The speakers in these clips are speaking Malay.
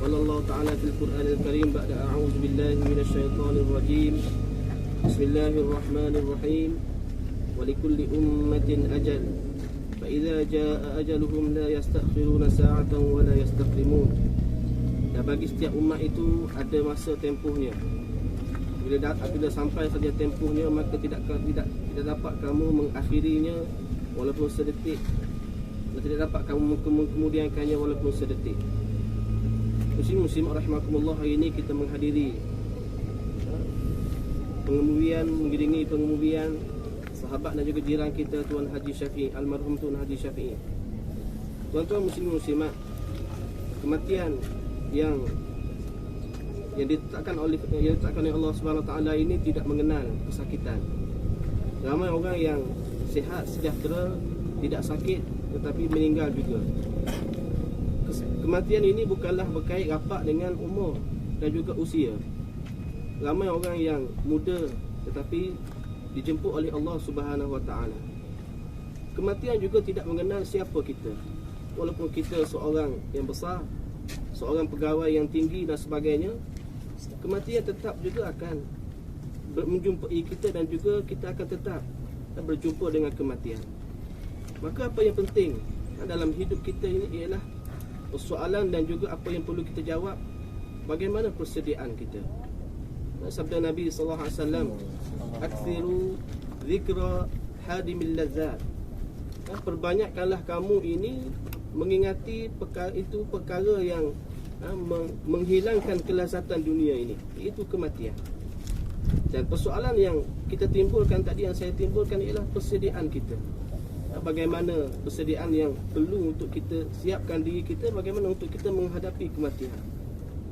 قال الله تعالى في القرآن الكريم بعد أعوذ بالله من الشيطان الرجيم بسم الله الرحمن الرحيم ولكل أمة أجل فإذا جاء أجلهم لا يستأخرون ساعة ولا يستقدمون. Dan bagi setiap umat itu ada masa tempohnya. Bila sampai saja tempohnya, maka tidak dapat kamu mengakhirinya walaupun sedetik, dan tidak dapat kamu kemudiankannya walaupun sedetik. Muslim rahimakumullah, hari ini kita menghadiri mengiringi pengemudian sahabat dan juga jiran kita Tuan Haji Syafi'i, almarhum Tuan Haji Syafi'i. Tuan-tuan muslimat, kematian yang ditetapkan oleh Allah Subhanahu Wa Taala ini tidak mengenal kesakitan. Ramai orang yang sihat, sejahtera, tidak sakit tetapi meninggal juga. Kematian ini bukanlah berkait rapat dengan umur dan juga usia. Ramai orang yang muda tetapi dijemput oleh Allah Subhanahu Wa Taala. Kematian juga tidak mengenal siapa kita. Walaupun kita seorang yang besar, seorang pegawai yang tinggi dan sebagainya, kematian tetap juga akan menjumpai kita dan juga kita akan tetap berjumpa dengan kematian. Maka apa yang penting dalam hidup kita ini ialah persoalan dan juga apa yang perlu kita jawab, bagaimana persediaan kita. Sabda Nabi sallallahu alaihi wasallam, "Aktsiru dzikra hadimil ladzat." Perbanyakkanlah kamu ini mengingati perkara yang menghilangkan kelazatan dunia ini, iaitu kematian. Dan persoalan yang kita timbulkan tadi, yang saya timbulkan, ialah persediaan kita. Bagaimana persediaan yang perlu untuk kita siapkan diri kita, bagaimana untuk kita menghadapi kematian.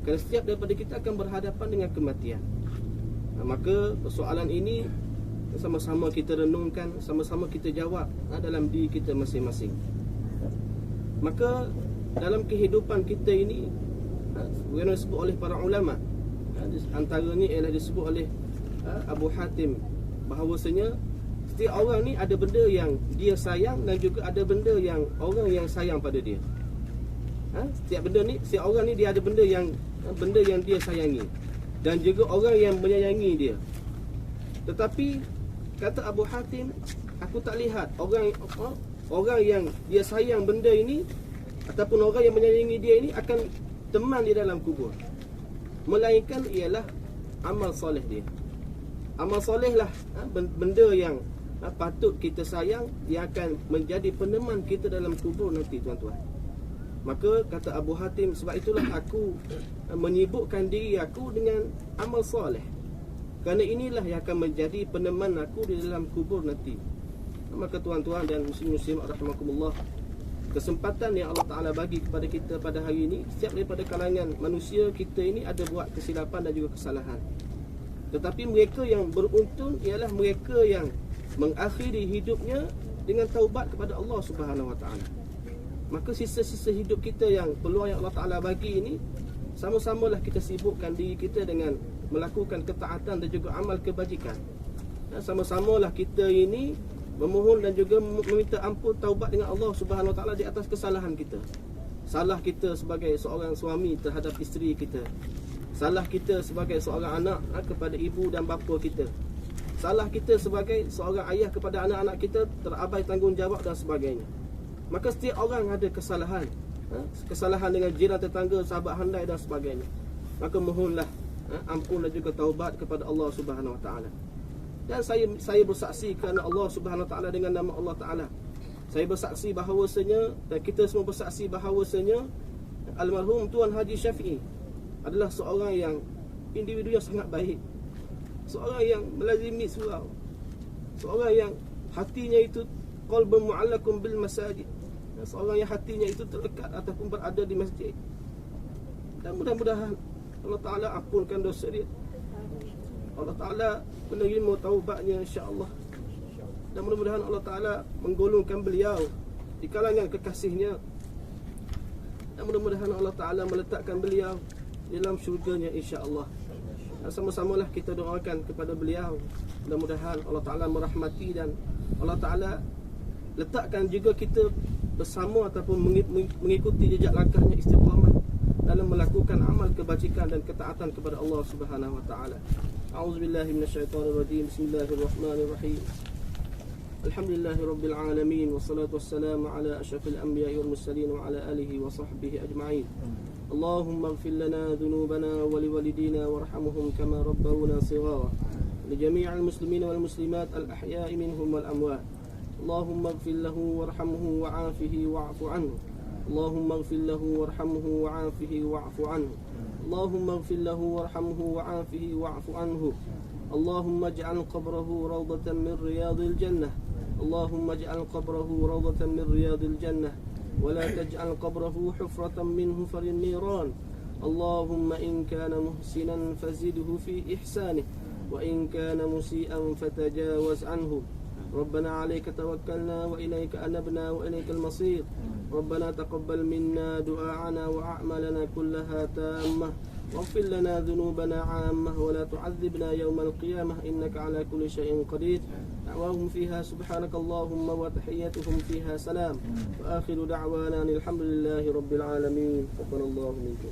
Kerana setiap daripada kita akan berhadapan dengan kematian. Maka persoalan ini sama-sama kita renungkan, sama-sama kita jawab dalam diri kita masing-masing. Maka dalam kehidupan kita ini, bagaimana disebut oleh para ulama, antaranya ialah disebut oleh Abu Hatim, bahawasanya setiap orang ni ada benda yang dia sayang dan juga ada benda yang orang yang sayang pada dia. Setiap orang ni dia ada benda yang dia sayangi dan juga orang yang menyayangi dia. Tetapi kata Abu Hatim, aku tak lihat orang yang dia sayang benda ini ataupun orang yang menyayangi dia ini akan teman di dalam kubur, melainkan ialah amal soleh dia. Amal soleh lah benda yang patut kita sayang, yang akan menjadi peneman kita dalam kubur nanti, tuan-tuan. Maka kata Abu Hatim, sebab itulah aku menyibukkan diri aku dengan amal soleh, kerana inilah yang akan menjadi peneman aku di dalam kubur nanti. Maka tuan-tuan dan muslim rahimakumullah, kesempatan yang Allah Ta'ala bagi kepada kita pada hari ini, setiap daripada kalangan manusia kita ini ada buat kesilapan dan juga kesalahan. Tetapi mereka yang beruntung ialah mereka yang mengakhiri hidupnya dengan taubat kepada Allah Subhanahu Wa Taala. Maka sisa-sisa hidup kita yang peluang yang Allah Ta'ala bagi ini, sama-samalah kita sibukkan diri kita dengan melakukan ketaatan dan juga amal kebajikan. Sama-samalah kita ini memohon dan juga meminta ampun, taubat dengan Allah Subhanahu Wa Taala di atas kesalahan kita. Salah kita sebagai seorang suami terhadap isteri kita, salah kita sebagai seorang anak kepada ibu dan bapa kita, salah kita sebagai seorang ayah kepada anak-anak kita, terabai tanggungjawab dan sebagainya. Maka setiap orang ada kesalahan, kesalahan dengan jiran, tetangga, sahabat handai dan sebagainya. Maka mohonlah ampun dan juga taubat kepada Allah Subhanahu Wa Taala. Dan saya bersaksi kerana Allah Subhanahu Wa Taala, dengan nama Allah Taala, saya bersaksi bahawasanya, dan kita semua bersaksi bahawasanya, almarhum Tuan Haji Syafi'i adalah seorang yang individu yang sangat baik, seorang yang melazimi surau, seorang yang hatinya itu qalbun mu'allaqun bil masajid, seorang yang hatinya itu terlekat ataupun berada di masjid. Dan mudah-mudahan Allah Ta'ala ampunkan dosa dia, Allah Ta'ala menerima taubatnya insya-Allah, dan mudah-mudahan Allah Ta'ala menggolongkan beliau di kalangan kekasihnya, dan mudah-mudahan Allah Ta'ala meletakkan beliau dalam syurganya insya-Allah. Dan sama-samalah kita doakan kepada beliau, mudah-mudahan Allah Ta'ala merahmati dan Allah Ta'ala letakkan juga kita bersama ataupun mengikuti jejak langkahnya istiqamah dalam melakukan amal kebajikan dan ketaatan kepada Allah Subhanahu wa taala. A'udzubillahi minasyaitonirrajim. Bismillahirrahmanirrahim. Alhamdulillahirabbil alamin wassalatu wassalamu ala asyrafil anbiya'i wal mursalin wa ala alihi wa sahbihi ajma'in. Allahumma ighfir lana dhunubana wa liwalidina warhamhum kama rabbawna shighara. Lijami'il muslimin wal muslimat al ahya'i minhum wal amwat. Allahumma ighfir lahu warhamhu wa'afihi wa'fu anhu. Allahumma ighfir lahu warhamhu wa'afihi wa'fu anhu. Allahumma ighfir lahu warhamhu wa'afihi wa'fu anhu. Allahumma ij'al qabrahu rawdatan min riyadil jannah. Allahumma ij'al qabrahu rawdatan min riyadil jannah. ولا تجعل قبره حفرة منه فللنيران. اللهم إن كان محسنا فزده في إحسانه وإن كان مسيئا فتجاوز عنه. ربنا عليك توكلنا وإليك أنبنا وإليك المصير. ربنا تقبل منا دعاءنا وأعمالنا كلها تامة واغفر لنا ذنوبنا عامة ولا تعذبنا يوم القيامة إنك على كل شيء قدير. دعواهم فيها سبحانك اللهم وتحيتهم فيها سلام وآخر دعوانا الحمد لله رب العالمين. تقبل الله منكم.